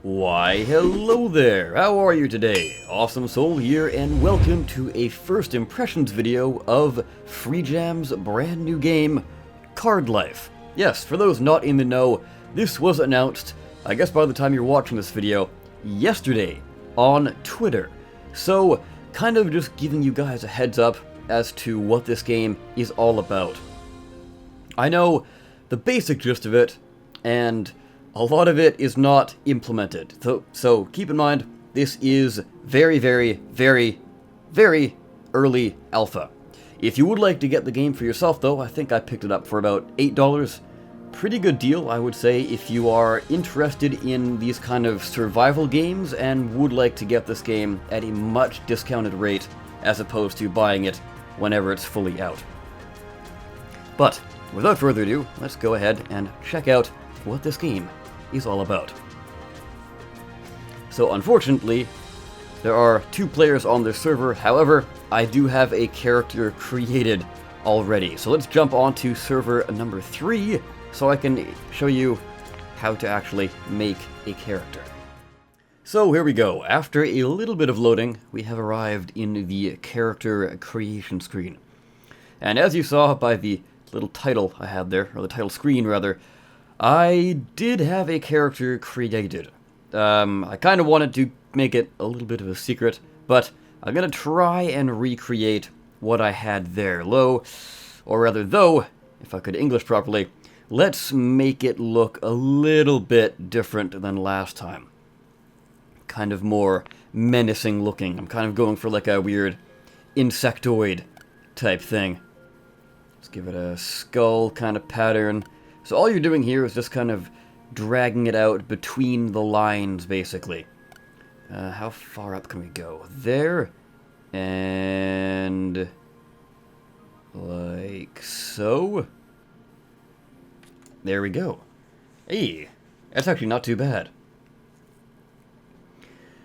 Why, hello there! How are you today? Awesome Soul here, and welcome to a first impressions video of Freejam's brand new game, CardLife. Yes, for those not in the know, this was announced, I guess by the time you're watching this video, yesterday on Twitter. So, kind of just giving you guys a heads up as to what this game is all about. I know the basic gist of it, and a lot of it is not implemented. So keep in mind, this is very, very, very, very early alpha. If you would like to get the game for yourself, though, I think I picked it up for about $8. Pretty good deal, I would say, if you are interested in these kind of survival games and would like to get this game at a much discounted rate as opposed to buying it whenever it's fully out. But without further ado, let's go ahead and check out what this game is all about. So unfortunately, there are 2 players on this server. However, I do have a character created already. So let's jump on to server number 3 so I can show you how to actually make a character. So here we go. After a little bit of loading, we have arrived in the character creation screen. And as you saw by the little title I had there, or the title screen rather, I did have a character created. I kind of wanted to make it a little bit of a secret, but I'm going to try and recreate what I had there. Though, if I could English properly, let's make it look a little bit different than last time. Kind of more menacing looking. I'm kind of going for like a weird insectoid type thing. Let's give it a skull kind of pattern. So all you're doing here is just kind of dragging it out between the lines, basically. How far up can we go? There, and like so. There we go. Hey, that's actually not too bad.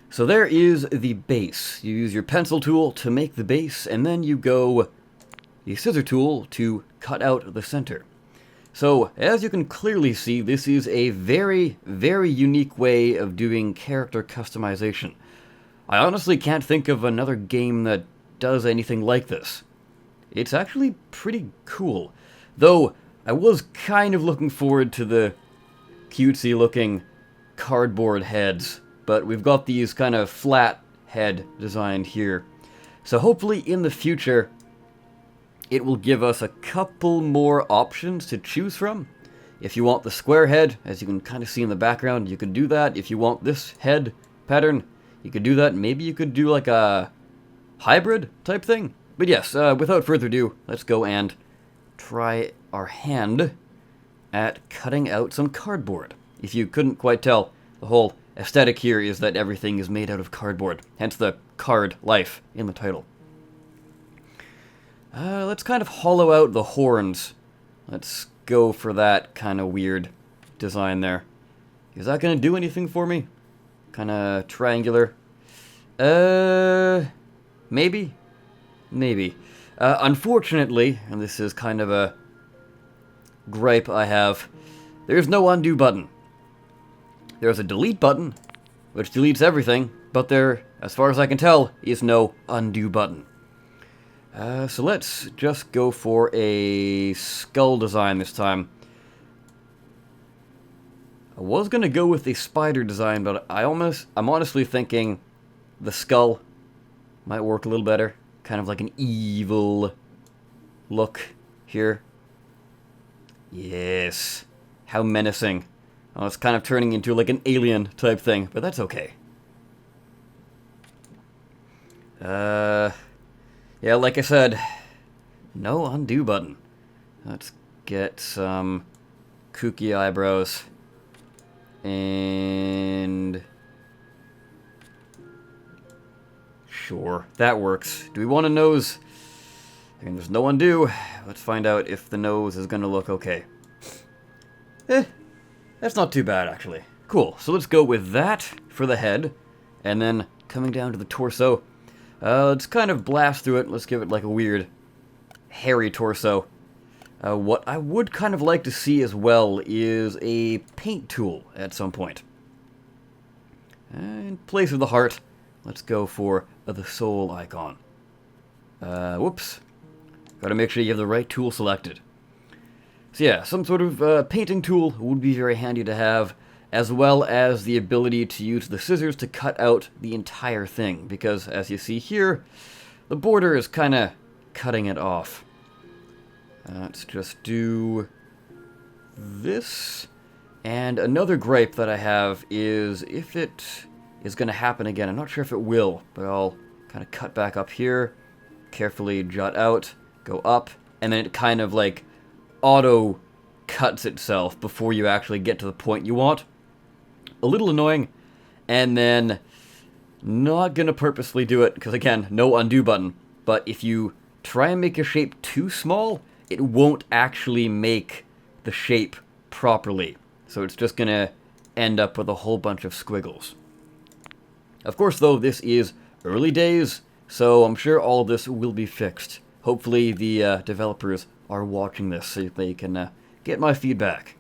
So there is the base. You use your pencil tool to make the base, and then you go the scissor tool to cut out the center. So, as you can clearly see, this is a very, very unique way of doing character customization. I honestly can't think of another game that does anything like this. It's actually pretty cool. Though, I was kind of looking forward to the cutesy-looking cardboard heads, but we've got these kind of flat head designed here. So hopefully in the future, it will give us a couple more options to choose from. If you want the square head, as you can kind of see in the background, you could do that. If you want this head pattern, you could do that. Maybe you could do like a hybrid type thing. But yes, without further ado, let's go and try our hand at cutting out some cardboard. If you couldn't quite tell, the whole aesthetic here is that everything is made out of cardboard, hence the CardLife in the title. Let's kind of hollow out the horns. Let's go for that kind of weird design there. Is that going to do anything for me? Kind of triangular. Maybe? Maybe. Unfortunately, and this is kind of a gripe I have, there's no undo button. There's a delete button, which deletes everything, but there, as far as I can tell, is no undo button. So let's just go for a skull design this time. I was gonna go with the spider design, but I'm honestly thinking the skull might work a little better. Kind of like an evil look here. Yes. How menacing. Oh, it's kind of turning into like an alien type thing, but that's okay. Yeah, like I said, no undo button. Let's get some kooky eyebrows. And sure, that works. Do we want a nose? I mean, there's no undo. Let's find out if the nose is going to look okay. That's not too bad, actually. Cool, so let's go with that for the head. And then coming down to the torso. Let's kind of blast through it. Let's give it like a weird hairy torso. What I would kind of like to see as well is a paint tool at some point. in place of the heart, let's go for the soul icon. Whoops. Gotta make sure you have the right tool selected. So yeah, some sort of painting tool would be very handy to have, as well as the ability to use the scissors to cut out the entire thing, because as you see here, the border is kind of cutting it off. Let's just do this. And another gripe that I have is if it is going to happen again. I'm not sure if it will, but I'll kind of cut back up here, carefully jut out, go up, and then it kind of like auto cuts itself before you actually get to the point you want. A little annoying, and then not going to purposely do it, because again, no undo button. But if you try and make a shape too small, it won't actually make the shape properly. So it's just going to end up with a whole bunch of squiggles. Of course, though, this is early days, so I'm sure all of this will be fixed. Hopefully the developers are watching this so they can get my feedback.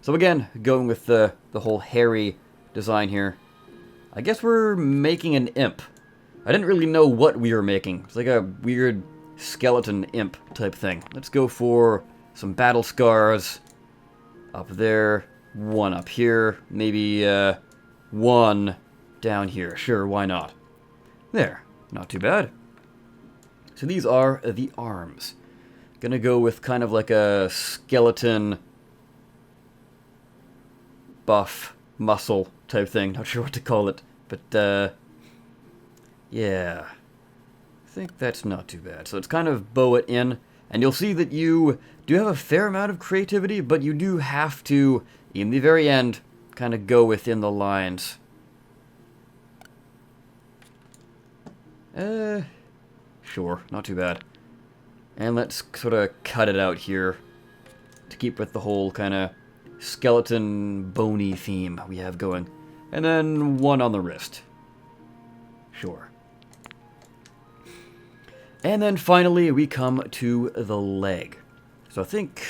So again, going with the whole hairy design here, I guess we're making an imp. I didn't really know what we were making. It's like a weird skeleton imp type thing. Let's go for some battle scars up there, one up here, maybe one down here. Sure, why not? There, not too bad. So these are the arms. Gonna go with kind of like a skeleton buff muscle type thing. Not sure what to call it, but yeah, I think that's not too bad. So it's kind of bow it in, and you'll see that you do have a fair amount of creativity, but you do have to, in the very end, kind of go within the lines. Sure, not too bad. And let's sort of cut it out here to keep with the whole kind of skeleton bony theme we have going. And then one on the wrist. Sure. And then finally we come to the leg. So I think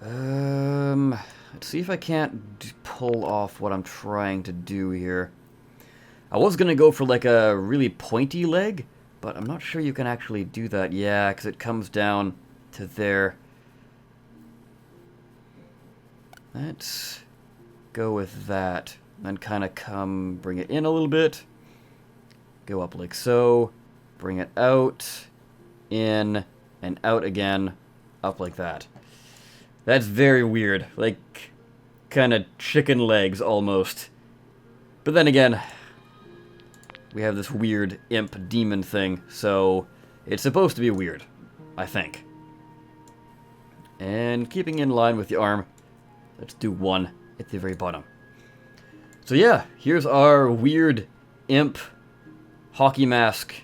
let's see if I can't pull off what I'm trying to do here. I was gonna go for like a really pointy leg, but I'm not sure you can actually do that. Yeah, because it comes down to there. Let's go with that. Then kind of bring it in a little bit. Go up like so. Bring it out, in, and out again, up like that. That's very weird. Like, kind of chicken legs almost. But then again, we have this weird imp demon thing, so it's supposed to be weird, I think. And keeping in line with the arm, let's do one at the very bottom. So yeah, here's our weird imp hockey mask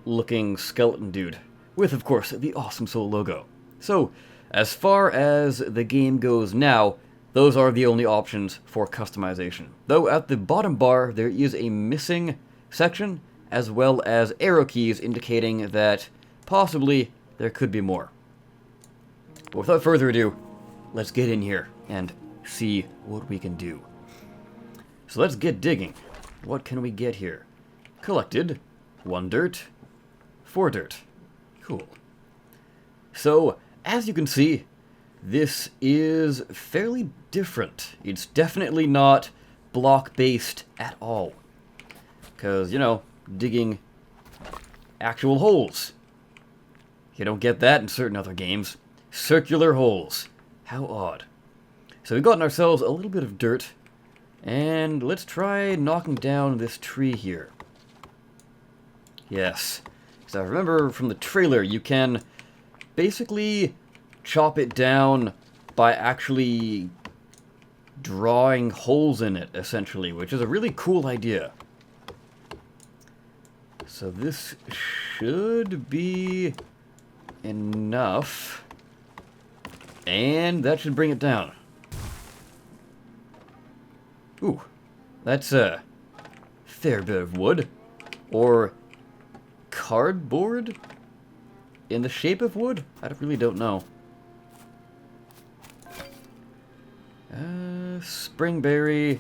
looking skeleton dude, with of course the Awesome Soul logo. So as far as the game goes now, those are the only options for customization. Though at the bottom bar there is a missing section, as well as arrow keys indicating that possibly there could be more. But without further ado, let's get in here and see what we can do. So let's get digging. What can we get here? Collected 1 dirt, 4 dirt. Cool. So, as you can see, this is fairly different. It's definitely not block-based at all. Because, you know, digging actual holes. You don't get that in certain other games. Circular holes. How odd. So we've gotten ourselves a little bit of dirt. And let's try knocking down this tree here. Yes. So I remember from the trailer, you can basically chop it down by actually drawing holes in it, essentially, which is a really cool idea. So this should be enough, and that should bring it down. Ooh, that's a fair bit of wood, or cardboard in the shape of wood? I really don't know. Springberry,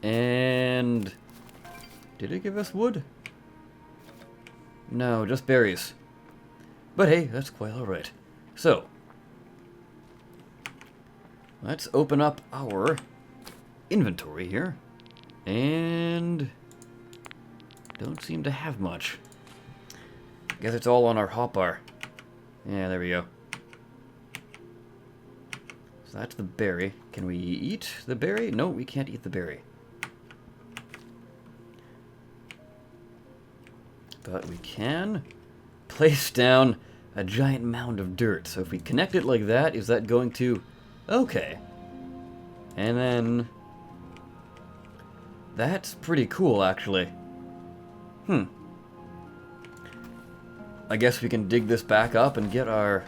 And... did it give us wood? No, just berries. But hey, that's quite alright. So, let's open up our inventory here. And... don't seem to have much. Guess it's all on our hotbar. Yeah, there we go. So that's the berry. Can we eat the berry? No, we can't eat the berry. But we can place down a giant mound of dirt. So if we connect it like that, is that going to... okay. And then... that's pretty cool, actually. I guess we can dig this back up and get our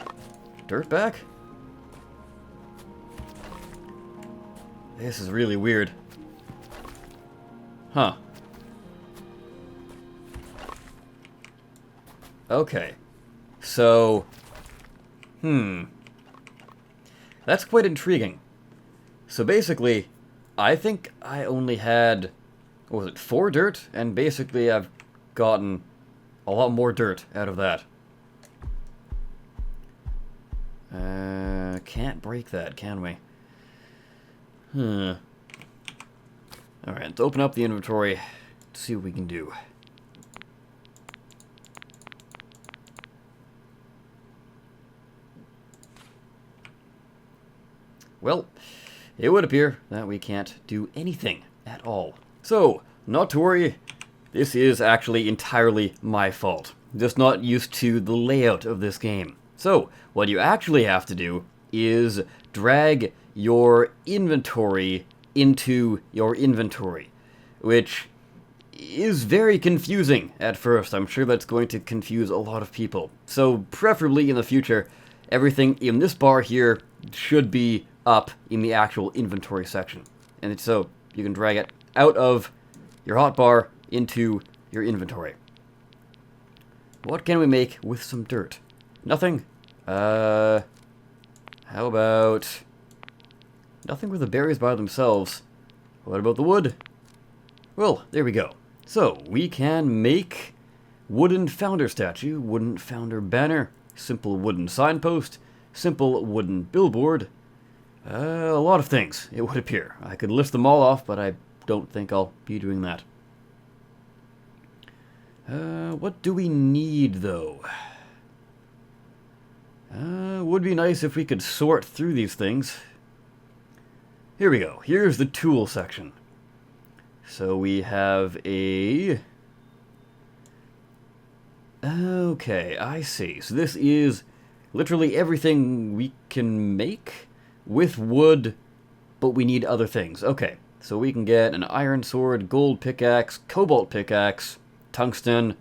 dirt back? This is really weird. Huh. Okay. So... that's quite intriguing. So basically, I think I only had... what was it, 4 dirt? And basically I've gotten a lot more dirt out of that. Can't break that, can we? Alright, let's open up the inventory, see what we can do. Well, it would appear that we can't do anything at all. So, not to worry, this is actually entirely my fault. Just not used to the layout of this game. So, what you actually have to do is drag your inventory into your inventory, which is very confusing at first. I'm sure that's going to confuse a lot of people. So, preferably in the future, everything in this bar here should be up in the actual inventory section. And so, you can drag it out of your hotbar into your inventory. What can we make with some dirt? Nothing? How about... nothing with the berries by themselves. What about the wood? Well, there we go. So, we can make wooden founder statue, wooden founder banner, simple wooden signpost, simple wooden billboard. A lot of things, it would appear. I could list them all off, but I don't think I'll be doing that. What do we need, though? Would be nice if we could sort through these things. Here we go. Here's the tool section. So we have a... okay, I see. So this is literally everything we can make with wood, but we need other things. Okay, so we can get an iron sword, gold pickaxe, cobalt pickaxe, tungsten,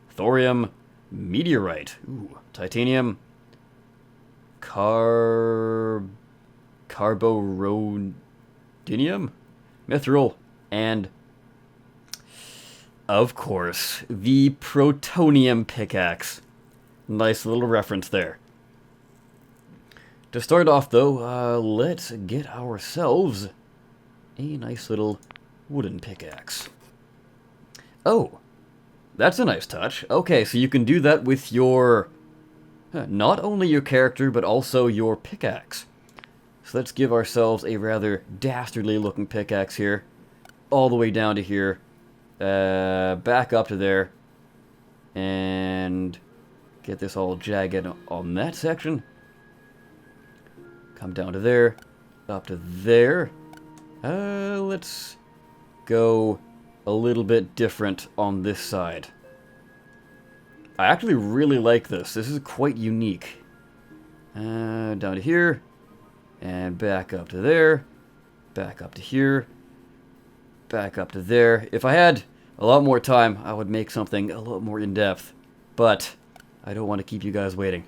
thorium, meteorite, ooh, titanium, carborundinium, mithril, and, of course, the protonium pickaxe. Nice little reference there. To start off, though, let's get ourselves a nice little wooden pickaxe. Oh, that's a nice touch. Okay, so you can do that with your... not only your character, but also your pickaxe. So let's give ourselves a rather dastardly looking pickaxe here. All the way down to here. Back up to there. And get this all jagged on that section. Come down to there. Up to there. Let's go a little bit different on this side. I actually really like this. This is quite unique. Down to here. And back up to there. Back up to here. Back up to there. If I had a lot more time, I would make something a lot more in-depth. But I don't want to keep you guys waiting.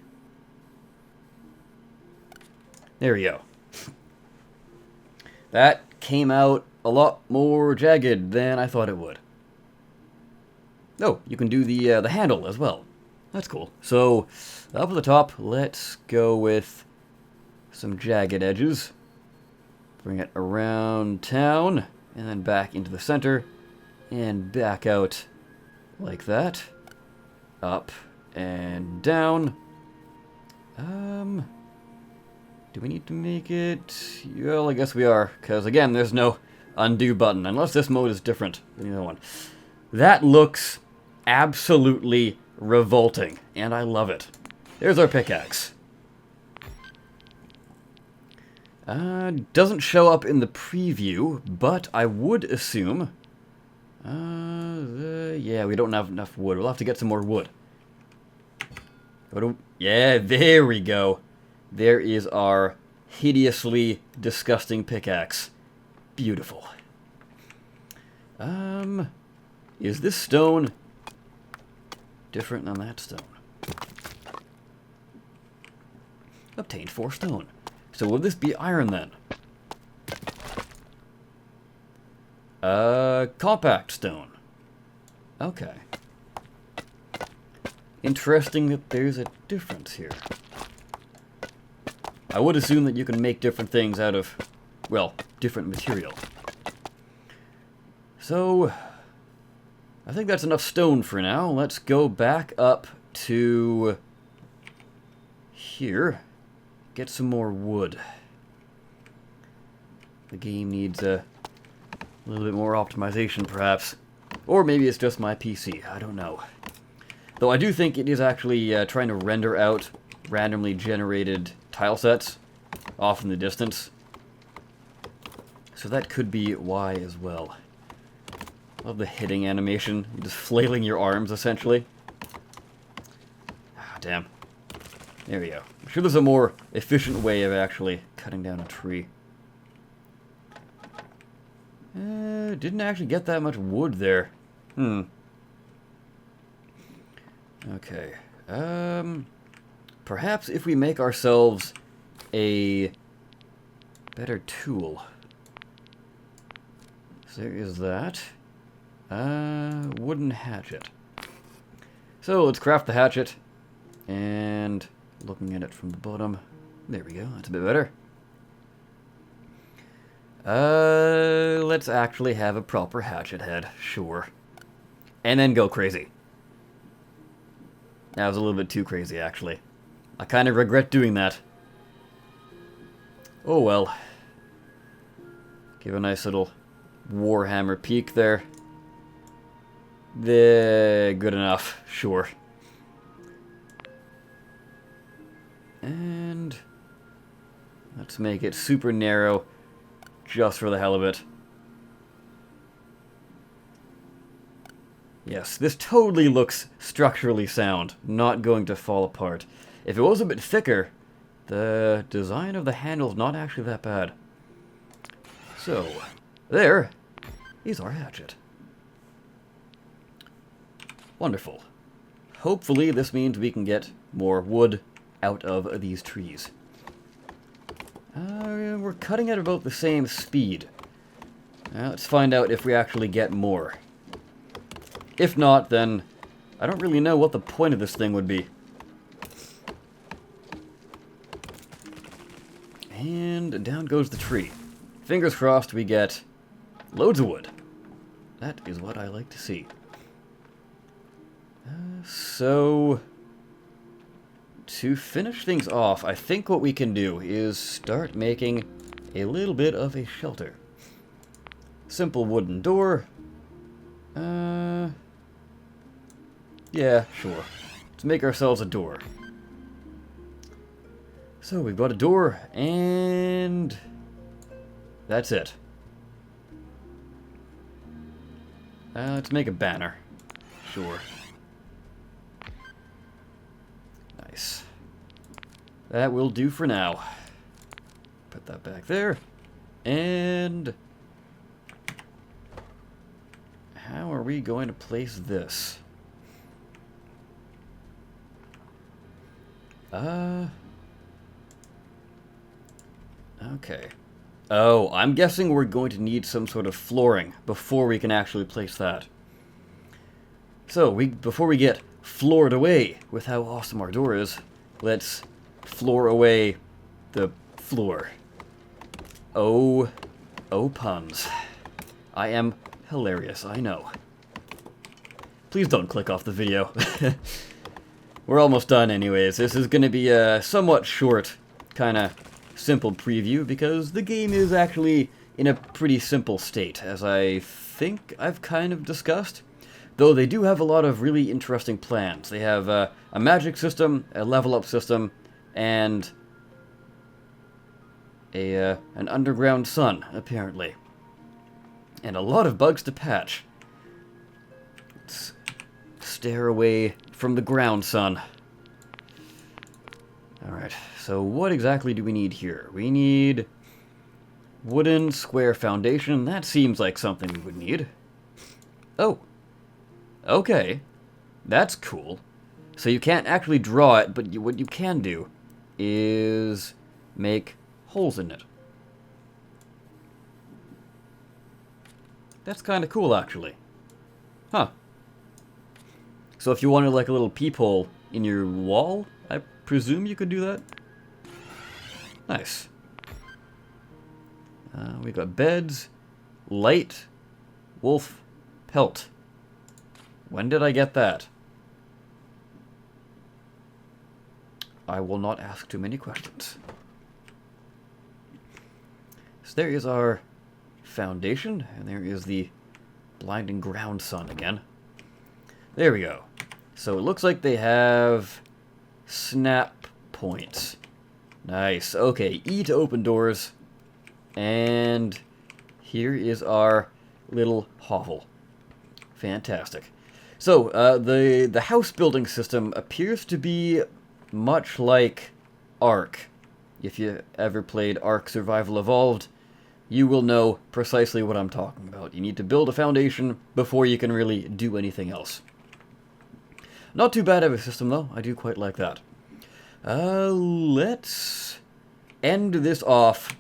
There we go. That came out a lot more jagged than I thought it would. Oh, you can do the handle as well. That's cool. So, up at the top, let's go with some jagged edges. Bring it around town, and then back into the center, and back out like that. Up and down. Do we need to make it? Well, I guess we are, because again, there's no undo button, unless this mode is different than the other one. That looks absolutely revolting, and I love it. There's our pickaxe. Doesn't show up in the preview, but I would assume... yeah, we don't have enough wood. We'll have to get some more wood. Yeah, there we go. There is our hideously disgusting pickaxe. Beautiful. Is this stone different than that stone? Obtained 4 stone. So will this be iron then? Compact stone. Okay. Interesting that there's a difference here. I would assume that you can make different things out of, well, different material. So, I think that's enough stone for now. Let's go back up to here. Get some more wood. The game needs a little bit more optimization, perhaps. Or maybe it's just my PC. I don't know. Though I do think it is actually trying to render out randomly generated tile sets off in the distance. So that could be why as well. Love the hitting animation. Just flailing your arms, essentially. Ah, damn. There we go. I'm sure there's a more efficient way of actually cutting down a tree. Didn't actually get that much wood there. Okay. Perhaps if we make ourselves a better tool. So there is that. Wooden hatchet. So let's craft the hatchet. And looking at it from the bottom. There we go. That's a bit better. Let's actually have a proper hatchet head. Sure. And then go crazy. That was a little bit too crazy, actually. I kind of regret doing that. Oh well. Give a nice little Warhammer peek there. Good enough. Sure. And let's make it super narrow, just for the hell of it. Yes, this totally looks structurally sound, not going to fall apart. If it was a bit thicker, the design of the handle is not actually that bad. So, there is our hatchet. Wonderful. Hopefully this means we can get more wood out of these trees. We're cutting at about the same speed. Now let's find out if we actually get more. If not, then I don't really know what the point of this thing would be. And down goes the tree. Fingers crossed we get loads of wood. That is what I like to see. So, to finish things off, I think what we can do is start making a little bit of a shelter. Simple wooden door. Yeah, sure. Let's make ourselves a door. So we've got a door, and that's it. Let's make a banner. Sure. Nice. That will do for now. Put that back there. And how are we going to place this? Okay. Oh, I'm guessing we're going to need some sort of flooring before we can actually place that. So, before we get floored away with how awesome our door is, let's floor away the floor. Oh puns. I am hilarious, I know. Please don't click off the video. We're almost done anyways. This is going to be a somewhat short, kind of simple preview, because the game is actually in a pretty simple state, as I think I've kind of discussed. Though they do have a lot of really interesting plans. They have a magic system, a level up system, and an underground sun, apparently. And a lot of bugs to patch. Let's stare away from the ground sun. Alright, so what exactly do we need here? We need wooden square foundation. That seems like something we would need. Oh. Okay. That's cool. So you can't actually draw it, but what you can do is make holes in it. That's kind of cool, actually. Huh. So if you wanted like a little peephole in your wall, I presume you could do that? Nice. We got beds, light, wolf, pelt. When did I get that? I will not ask too many questions. So there is our foundation, and there is the blinding ground sun again. There we go. So it looks like they have snap points. Nice. Okay, E to open doors. And here is our little hovel. Fantastic. So, the house building system appears to be much like Ark. If you ever played Ark Survival Evolved, you will know precisely what I'm talking about. You need to build a foundation before you can really do anything else. Not too bad of a system, though. I do quite like that. Let's end this off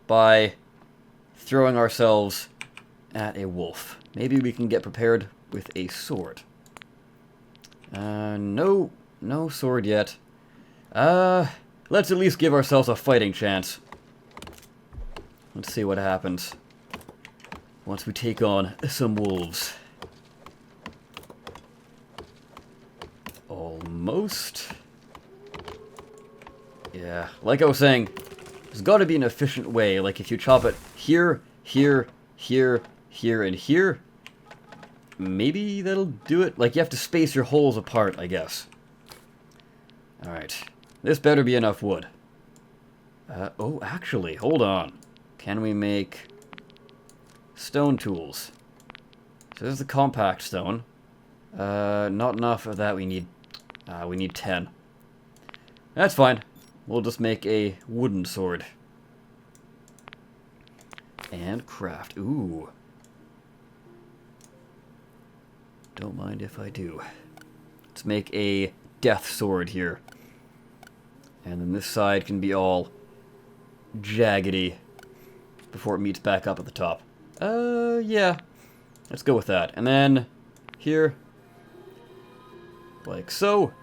by throwing ourselves at a wolf. Maybe we can get prepared with a sword. No sword yet. Let's at least give ourselves a fighting chance. Let's see what happens once we take on some wolves. Almost. Yeah, like I was saying, there's got to be an efficient way. Like if you chop it here, here, here, here, and here, maybe that'll do it. Like you have to space your holes apart, I guess. Alright, this better be enough wood. Oh, actually, hold on. Can we make stone tools? So there's the compact stone. Not enough of that. We need 10. That's fine. We'll just make a wooden sword. And craft. Ooh. Don't mind if I do. Let's make a death sword here. And then this side can be all jaggedy before it meets back up at the top. Yeah. Let's go with that. And then here, like so.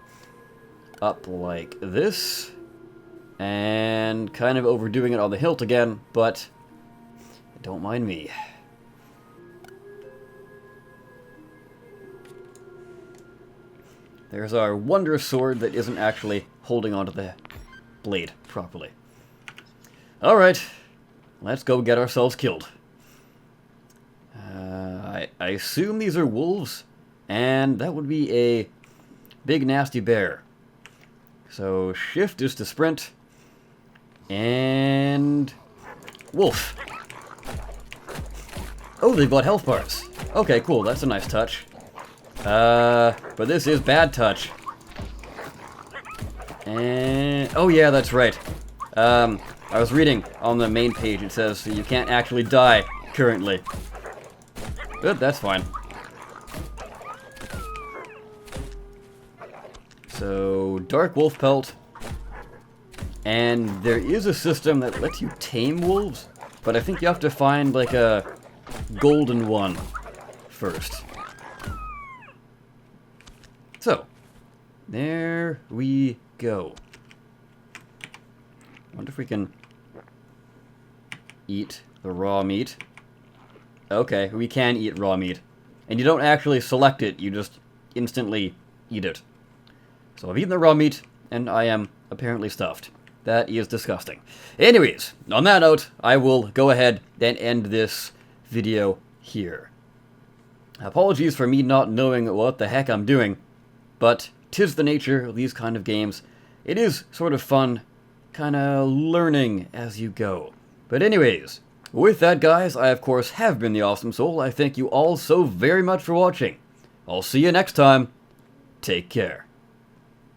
Up like this. And kind of overdoing it on the hilt again, but don't mind me. There's our wondrous sword that isn't actually holding onto the blade properly. Alright, let's go get ourselves killed. I assume these are wolves, and that would be a big nasty bear. So shift is to sprint, and wolf. Oh, they've got health bars. Okay, cool, that's a nice touch. But this is bad touch. And oh yeah, that's right. I was reading on the main page, it says you can't actually die currently. Good, that's fine. So, dark wolf pelt. And there is a system that lets you tame wolves, but I think you have to find like a golden one first. So, there we go. Wonder if we can eat the raw meat. Okay, we can eat raw meat. And you don't actually select it, you just instantly eat it. So I've eaten the raw meat, and I am apparently stuffed. That is disgusting. Anyways, on that note, I will go ahead and end this video here. Apologies for me not knowing what the heck I'm doing, but 'tis the nature of these kind of games. It is sort of fun, kinda learning as you go. But anyways, with that, guys, I of course have been the Awesome Soul. I thank you all so very much for watching. I'll see you next time. Take care.